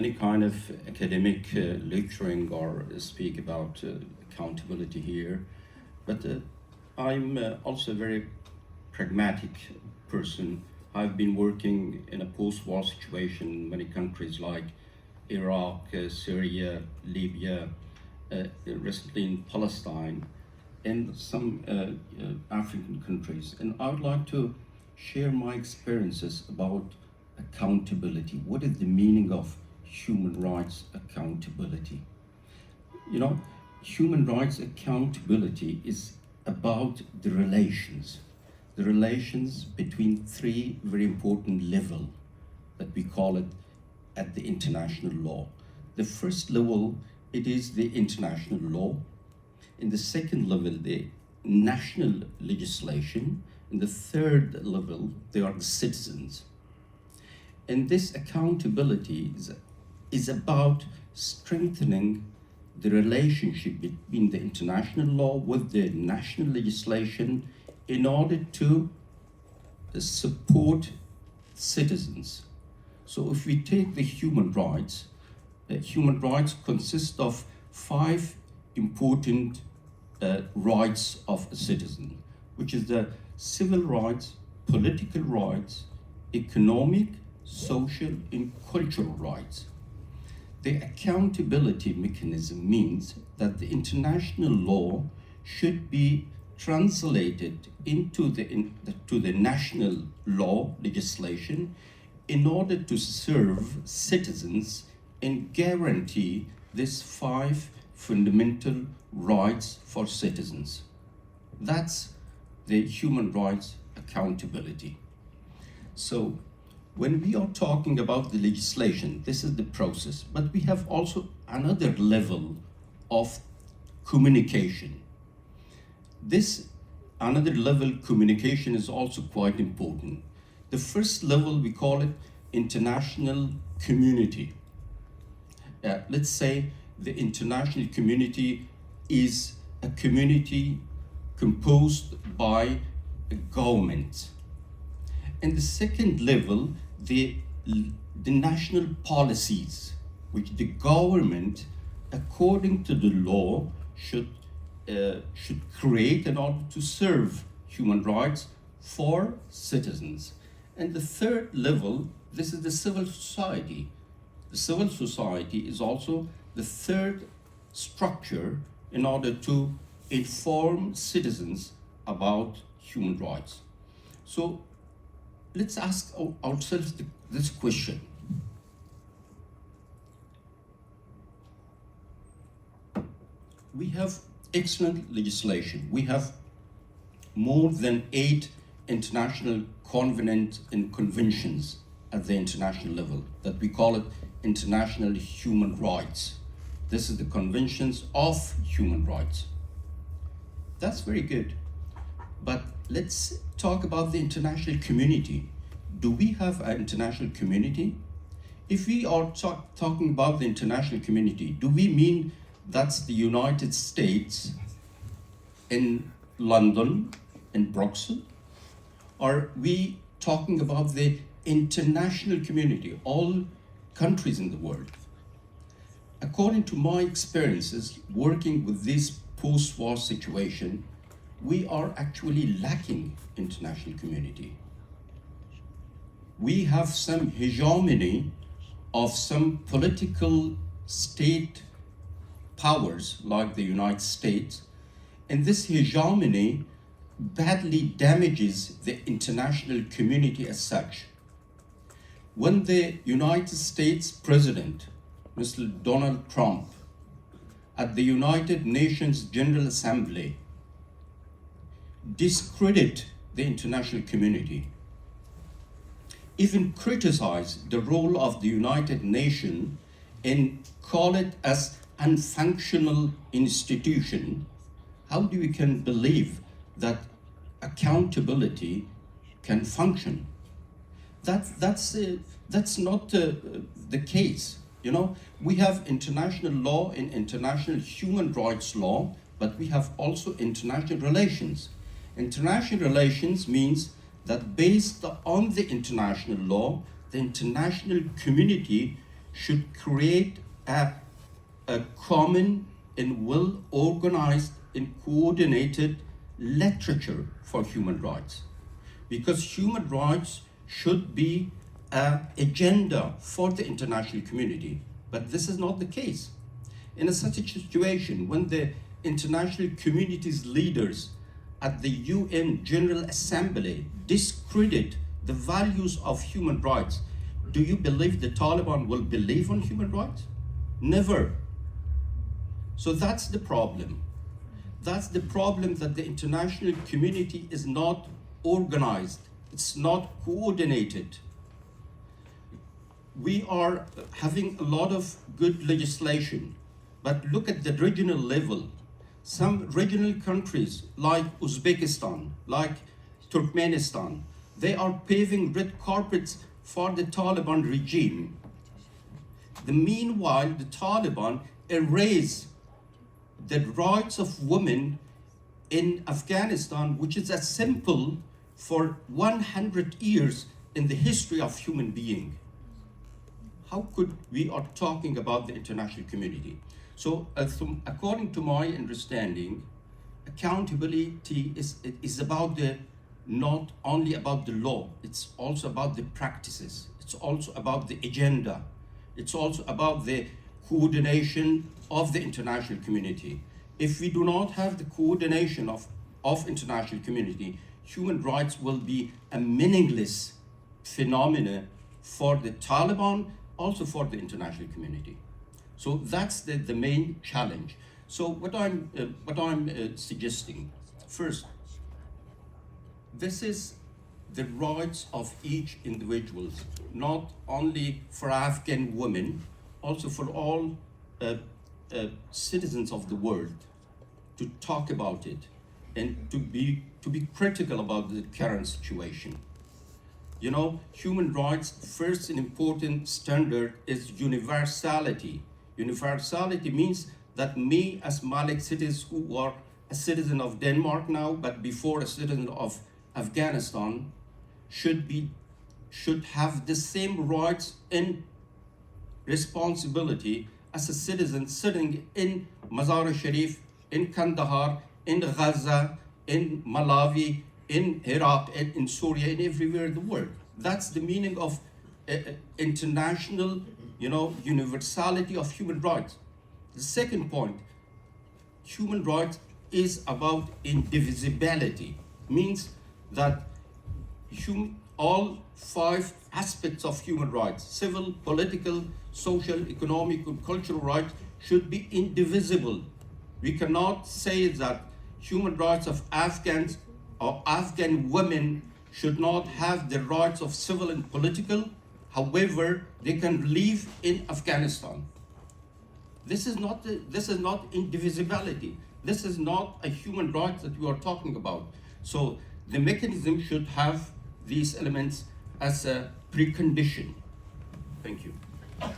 Any kind of academic lecturing or speak about accountability here, but I'm also a very pragmatic person. I've been working in a post-war situation in many countries like Iraq, Syria, Libya, recently in Palestine, and some African countries. And I would like to share my experiences about accountability. What is the meaning of human rights accountability? You know, human rights accountability is about the relations between three very important levels that we call it at the international law. The first level, it is the international law. In the second level, the national legislation. In the third level, they are the citizens. And this accountability is about strengthening the relationship between the international law with the national legislation in order to support citizens. So if we take the human rights consist of 5 important rights of a citizen, which is the civil rights, political rights, economic, social, and cultural rights. The accountability mechanism means that the international law should be translated into the national law legislation in order to serve citizens and guarantee these 5 fundamental rights for citizens. That's the human rights accountability. So when we are talking about the legislation, this is the process, but we have also another level of communication. This another level communication is also quite important. The first level, we call it international community. Let's say the international community is a community composed by a government. And the second level, the national policies, which the government, according to the law, should create in order to serve human rights for citizens. And the third level, this is the civil society. The civil society is also the third structure in order to inform citizens about human rights. So let's ask ourselves this question. We have excellent legislation. We have more than 8 international covenants and conventions at the international level that we call it international human rights. This is the conventions of human rights. That's very good. But let's talk about the international community. Do we have an international community? If we are talking about the international community, do we mean that's the United States in London, in Brussels? Are we talking about the international community, all countries in the world? According to my experiences working with this post-war situation, we are actually lacking international community. We have some hegemony of some political state powers like the United States, and this hegemony badly damages the international community as such. When the United States President, Mr. Donald Trump, at the United Nations General Assembly, discredit the international community, even criticize the role of the United Nations and call it as unfunctional institution, how do we can believe that accountability can function? That's not the case. You know, we have international law and international human rights law, but we have also international relations. International relations means that based on the international law, the international community should create a common and well-organized and coordinated literature for human rights. Because human rights should be an agenda for the international community, but this is not the case. In such a situation, when the international community's leaders at the UN General Assembly discredit the values of human rights, do you believe the Taliban will believe on human rights? Never. So that's the problem. That's the problem, that the international community is not organized. It's not coordinated. We are having a lot of good legislation, but look at the regional level. Some regional countries like Uzbekistan, like Turkmenistan, they are paving red carpets for the Taliban regime. Meanwhile, the Taliban erase the rights of women in Afghanistan, which is a symbol for 100 years in the history of human being. How could we are talking about the international community? So according to my understanding, accountability is about not only about the law, it's also about the practices. It's also about the agenda. It's also about the coordination of the international community. If we do not have the coordination of international community, human rights will be a meaningless phenomenon for the Taliban, also for the international community. So that's the main challenge. So what I'm suggesting, first, this is the rights of each individual, not only for Afghan women, also for all citizens of the world, to talk about it and to be critical about the current situation. You know, human rights, first and important standard is universality. Universality means that me as Malik citizens who are a citizen of Denmark now, but before a citizen of Afghanistan, should have the same rights and responsibility as a citizen sitting in Mazar-e-Sharif, in Kandahar, in Gaza, in Malawi, in Iraq, and in Syria, and everywhere in the world. That's the meaning of international, universality of human rights. The second point, human rights is about indivisibility, means that all 5 aspects of human rights, civil, political, social, economic, and cultural rights, should be indivisible. We cannot say that human rights of Afghans or Afghan women should not have the rights of civil and political. However, they can live in Afghanistan. This is not indivisibility. This is not a human right that we are talking about. So the mechanism should have these elements as a precondition. Thank you.